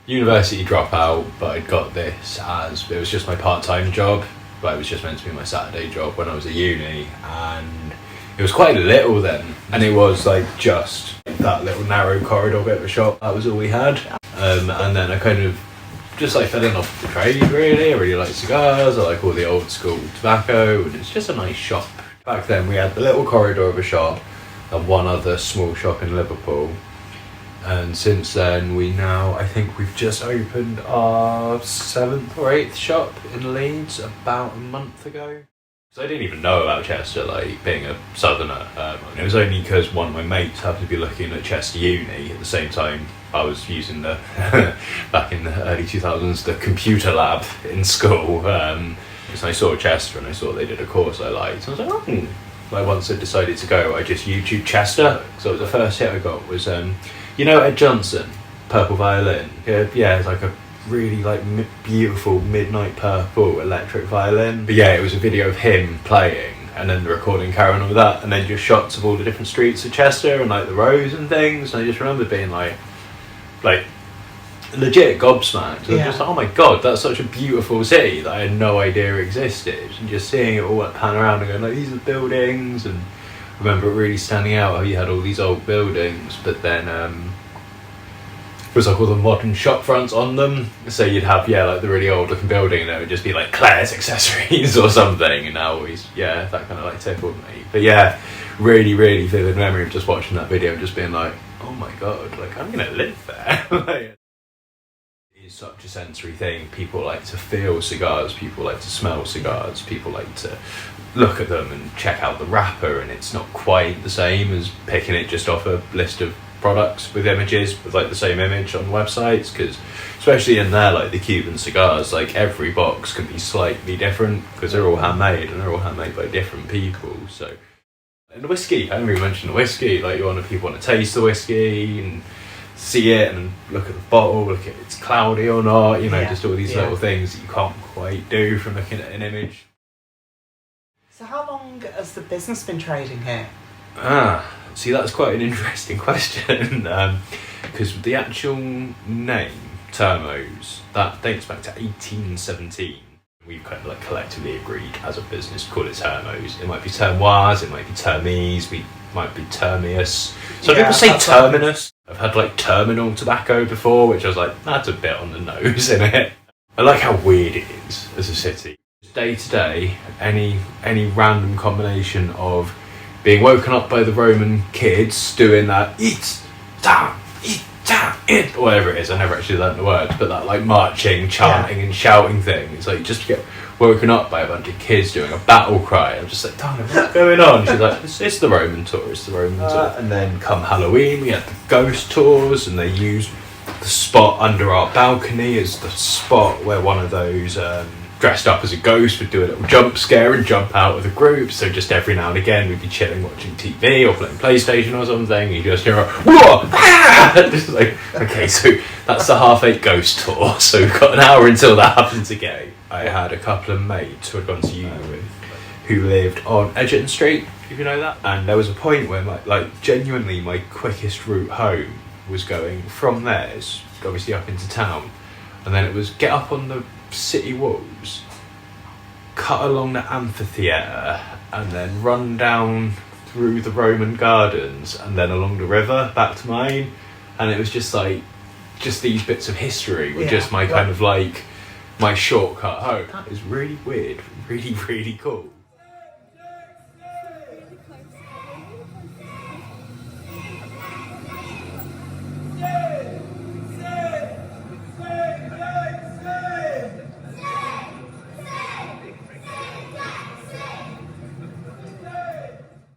university dropout, but I'd got this as, it was just my part-time job, but it was just meant to be my Saturday job when I was at uni, and it was quite little then, and it was like just that little narrow corridor bit of a shop. That was all we had, and then I kind of just like fell in love with the trade really. I really like cigars, I like all the old school tobacco, and it's just a nice shop. Back then we had the little corridor of a shop and one other small shop in Liverpool. And since then, I think we've just opened our 7th or 8th shop in Leeds about a month ago. So I didn't even know about Chester, like being a southerner. It was only because one of my mates happened to be looking at Chester Uni at the same time I was using the, back in the early 2000s, the computer lab in school. So I saw Chester and I saw they did a course I liked. So I was like, oh. Like once I decided to go, I just YouTubed Chester. So the first hit I got was, you know Ed Johnson, Purple Violin? Yeah, it's like a really like beautiful midnight purple electric violin. But yeah, it was a video of him playing and then the recording carrying on with that, and then just shots of all the different streets of Chester and like the roads and things. And I just remember being like legit gobsmacked. Yeah. Just like, oh my god, that's such a beautiful city that I had no idea existed, and just seeing it all like pan around and going like, these are buildings. And I remember it really standing out how you had all these old buildings, but then it was like all the modern shop fronts on them. So you'd have like the really old looking building and it would just be like Clare's accessories or something, and that always that kind of like tickled me. But yeah, really really vivid memory of just watching that video and just being like, oh my god, like I'm gonna live there. Like, it's such a sensory thing. People like to feel cigars, people like to smell cigars, people like to look at them and check out the wrapper, and it's not quite the same as picking it just off a list of products with images with like the same image on websites, because especially in there, like the Cuban cigars, like every box can be slightly different because they're all handmade and they're all handmade by different people. So, and the whiskey, I haven't even mentioned the whiskey. Like people want to taste the whiskey and see it and look at the bottle, look at it's cloudy or not, just all these little things that you can't quite do from looking at an image. So how long has the business been trading here? See, that's quite an interesting question, because the actual name, Termos, that dates back to 1817. We've kind of like collectively agreed as a business to call it Termos. It might be Termoise, it might be Termes, we might be Termius. Some people say Terminus. I've had like terminal tobacco before, which I was like, that's a bit on the nose, isn't it? I like how weird it is as a city. Day to day, any random combination of being woken up by the Roman kids doing that eat, or whatever it is. I never actually learnt the words, but that like marching, chanting and shouting thing. It's like just to get woken up by a bunch of kids doing a battle cry. I'm just like, Dana, what's going on? She's like, it's the Roman tour, it's the Roman tour. And then come Halloween, we had the ghost tours, and they used the spot under our balcony as the spot where one of those dressed up as a ghost would do a little jump scare and jump out with a group. So just every now and again we'd be chilling watching TV or playing PlayStation or something, and you just hear a whoa, ah! Just like, okay, so that's the 8:30 ghost tour, so we've got an hour until that happens again. I had a couple of mates who I'd gone to uni with who lived on Edgerton Street, if you know that, and there was a point where genuinely my quickest route home was going from there, obviously up into town, and then it was get up on the city walls, cut along the amphitheatre, and then run down through the Roman gardens and then along the river back to mine. And it was just these bits of history were just my kind of like my shortcut home. It was really weird, really really cool.